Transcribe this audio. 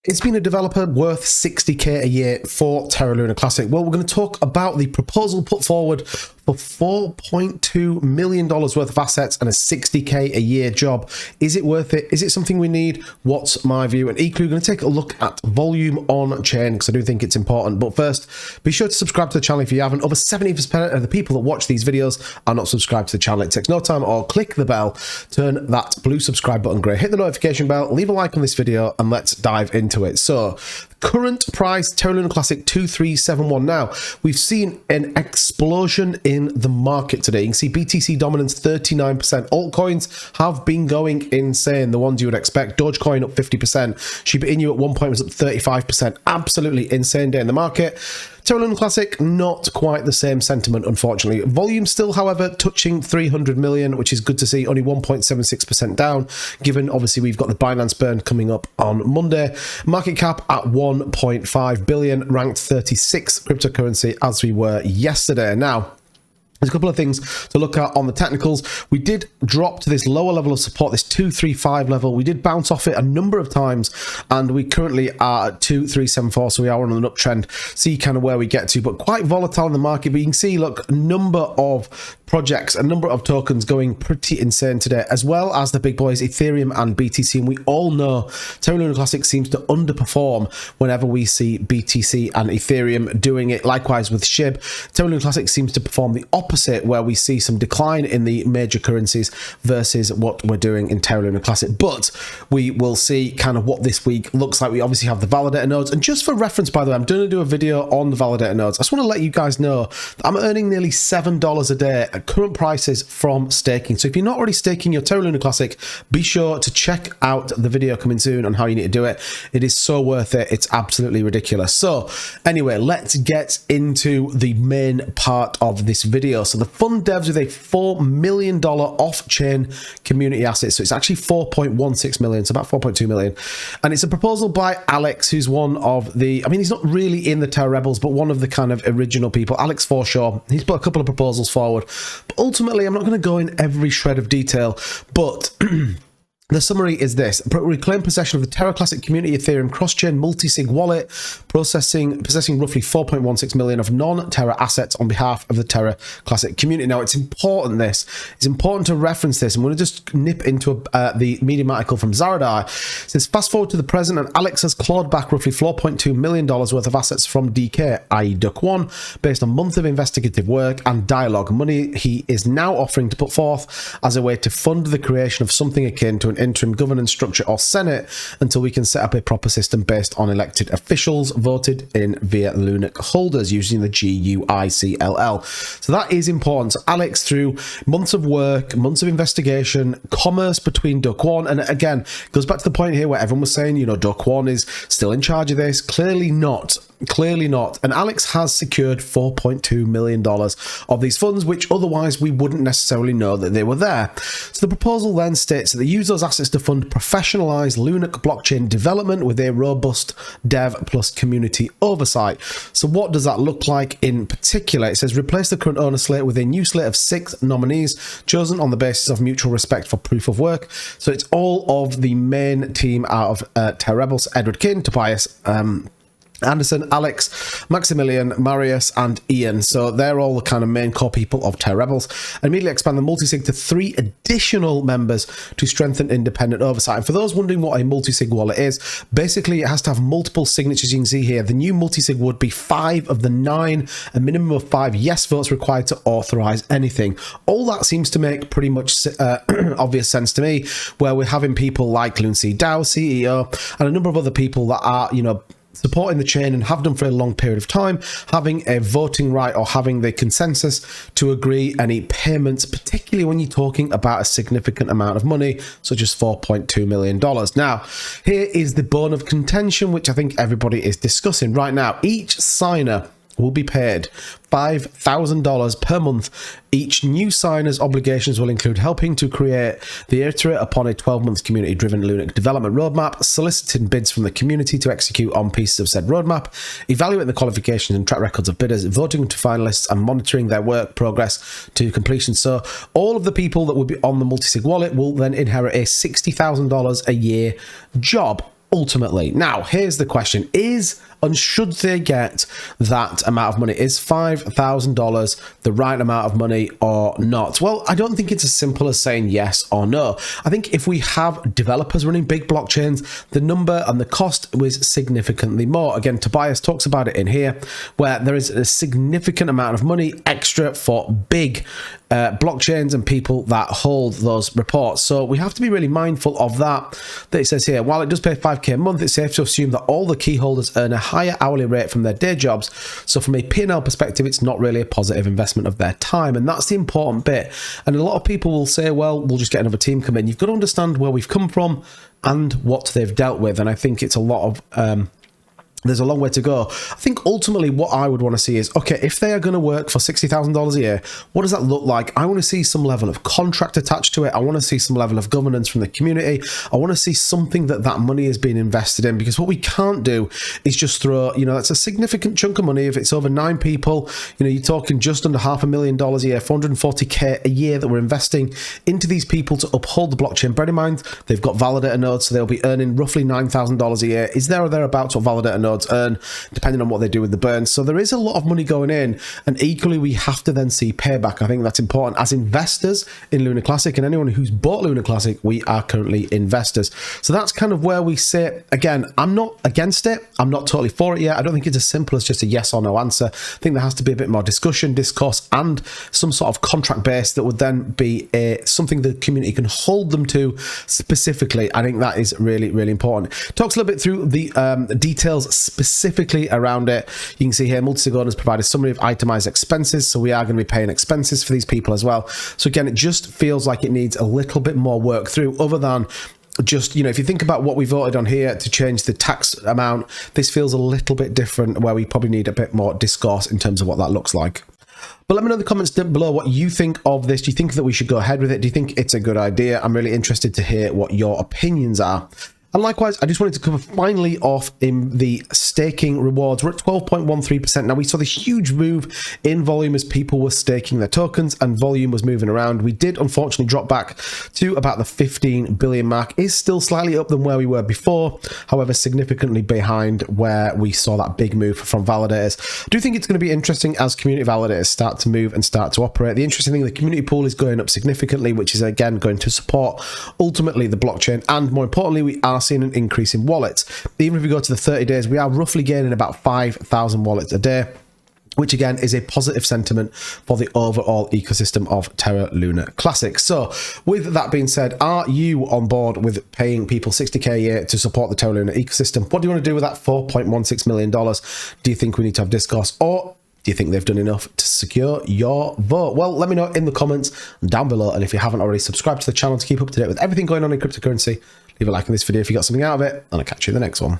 It's been a developer worth 60k a year for Terra Luna Classic. Well, we're going to talk about the proposal put forward for $4.2 million worth of assets and a 60k a year job. Is it worth it? Is it something we need? What's my view? And equally, we're going to take a look at volume on chain because I do think it's important. But first, be sure to subscribe to the channel if you haven't. Over 70% of the people that watch these videos are not subscribed to the channel. It takes no time at all. Click the bell, turn that blue subscribe button grey, hit the notification bell, leave a like on this video, and let's dive into it. So, current price, Terra Luna Classic 2371. Now, we've seen an explosion in the market today. You can see BTC dominance 39%. Altcoins have been going insane, the ones you would expect. Dogecoin up 50%. Shiba Inu at one point was up 35%. Absolutely insane day in the market. Terra Luna Classic, not quite the same sentiment, unfortunately. Volume still, however, touching 300 million, which is good to see, only 1.76% down, given obviously we've got the Binance burn coming up on Monday. Market cap at 1.5 billion, ranked 36 cryptocurrency as we were yesterday. Now, there's a couple of things to look at on the technicals. We did drop to this lower level of support, this 235 level. We did bounce off it a number of times, and we currently are at 2374, so we are on an uptrend. See kind of where we get to, but quite volatile in the market. But you can see, look, a number of projects, a number of tokens going pretty insane today, as well as the big boys, Ethereum and BTC. And we all know Terra Luna Classic seems to underperform whenever we see BTC and Ethereum doing it. Likewise with SHIB, Terra Luna Classic seems to perform the opposite, where we see some decline in the major currencies versus what we're doing in Terra Luna Classic. But we will see kind of what this week looks like. We obviously have the validator nodes, and just for reference, by the way, I'm going to do a video on the validator nodes. I just want to let you guys know that I'm earning nearly $7 a day at current prices from staking. So if you're not already staking your Terra Luna Classic, be sure to check out the video coming soon on how you need to do it. It is so worth it. It's absolutely ridiculous. So anyway, let's get into the main part of this video. So the fund devs with a $4 million off-chain community asset. So it's actually 4.16 million, so about 4.2 million. And it's a proposal by Alex, who's one of the, I mean, he's not really in the Terra Rebels, but one of the kind of original people. Alex Forshaw, he's put a couple of proposals forward. But ultimately, I'm not going to go in every shred of detail, but the summary is this: reclaim possession of the Terra Classic Community Ethereum cross-chain multi-sig wallet, possessing roughly 4.16 million of non-Terra assets on behalf of the Terra Classic community. Now, it's important to reference this. I'm going to just nip into the Medium article from Zaradar. It says, fast forward to the present, and Alex has clawed back roughly $4.2 million worth of assets from DK, i.e. Duck One, based on months of investigative work and dialogue. Money he is now offering to put forth as a way to fund the creation of something akin to an interim governance structure or Senate until we can set up a proper system based on elected officials voted in via Lunic holders using the GUICLL. So that is important. So Alex, through months of work, months of investigation, commerce between Duck One, and again, goes back to the point here where everyone was saying, you know, Duck One is still in charge of this. Clearly not. Clearly not. And Alex has secured $4.2 million of these funds, which otherwise we wouldn't necessarily know that they were there. So the proposal then states that they use those assets to fund professionalized Lunic blockchain development with a robust dev plus community oversight. So what does that look like in particular? It says replace the current owner slate with a new slate of 6 nominees chosen on the basis of mutual respect for proof of work. So it's all of the main team out of Terra Rebels: Edward Kin, Tobias, Anderson, Alex, Maximilian, Marius, and Ian. So they're all the kind of main core people of Terra Rebels. And immediately expand the multisig to 3 additional members to strengthen independent oversight. And for those wondering what a multisig wallet is, basically it has to have multiple signatures. You can see here, the new multisig would be 5 of the 9, a minimum of 5 yes votes required to authorize anything. All that seems to make pretty much obvious sense to me, where we're having people like Luncy Dow, CEO, and a number of other people that are, you know, supporting the chain and have done for a long period of time, having a voting right or having the consensus to agree any payments, particularly when you're talking about a significant amount of money, such as $4.2 million. Now, here is the bone of contention, which I think everybody is discussing right now. Each signer will be paid $5,000 per month. Each new signer's obligations will include helping to create the iterate upon a 12-month community-driven Lunic development roadmap, soliciting bids from the community to execute on pieces of said roadmap, evaluating the qualifications and track records of bidders, voting to finalists, and monitoring their work progress to completion. So all of the people that will be on the multisig wallet will then inherit a $60,000 a year job. ultimately. Now, here's the question. Should they get that amount of money? Is $5,000 the right amount of money or not? Well, I don't think it's as simple as saying yes or no. I think if we have developers running big blockchains, the number and the cost was significantly more. Again, Tobias talks about it in here, where there is a significant amount of money extra for big blockchains and people that hold those reports. So we have to be really mindful of that it says here, while it does pay $5K a month, it's safe to assume that all the key holders earn a higher hourly rate from their day jobs. So from a P&L perspective, it's not really a positive investment of their time. And that's the important bit. And a lot of people will say, well, we'll just get another team come in. You've got to understand where we've come from and what they've dealt with. And I think it's a lot of there's a long way to go. I think ultimately what I would want to see is, okay, if they are going to work for $60,000 a year, what does that look like? I want to see some level of contract attached to it. I want to see some level of governance from the community. I want to see something that money is being invested in, because what we can't do is just throw, that's a significant chunk of money. If it's over 9 people, you're talking just under $500,000 a year, 440K a year that we're investing into these people to uphold the blockchain. Bear in mind, they've got validator nodes, so they'll be earning roughly $9,000 a year. Is there or thereabouts what validator nodes earn, depending on what they do with the burn? So there is a lot of money going in, and equally we have to then see payback. I think that's important as investors in Luna Classic, and anyone who's bought Luna Classic, we are currently investors. So that's kind of where we sit. Again, I'm not against it, I'm not totally for it yet. I don't think it's as simple as just a yes or no answer. I think there has to be a bit more discussion, discourse, and some sort of contract base that would then be something the community can hold them to specifically. I think that is really, really important. Talks a little bit through the details specifically around it. You can see here, Multisig owners provide a summary of itemized expenses, so we are going to be paying expenses for these people as well. So again, it just feels like it needs a little bit more work through, other than just, if you think about what we voted on here to change the tax amount, this feels a little bit different, where we probably need a bit more discourse in terms of what that looks like. But let me know in the comments down below what you think of this. Do you think that we should go ahead with it? Do you think it's a good idea? I'm really interested to hear what your opinions are. And likewise, I just wanted to cover finally off in the staking rewards. We're at 12.13%. Now, we saw the huge move in volume as people were staking their tokens and volume was moving around. We did unfortunately drop back to about the 15 billion mark. Is still slightly up than where we were before, however, significantly behind where we saw that big move from validators. I do think it's going to be interesting as community validators start to move and start to operate. The interesting thing, the community pool is going up significantly, which is again going to support ultimately the blockchain. And more importantly, we are seeing an increase in wallets. Even if we go to the 30 days, we are roughly gaining about 5,000 wallets a day, which again is a positive sentiment for the overall ecosystem of Terra Luna Classic. So with that being said, are you on board with paying people $60K a year to support the Terra Luna ecosystem? What do you want to do with that $4.16 million? Do you think we need to have discourse, or do you think they've done enough to secure your vote? Well, let me know in the comments down below. And if you haven't already, subscribe to the channel to keep up to date with everything going on in cryptocurrency. Leave a like on this video if you got something out of it, and I'll catch you in the next one.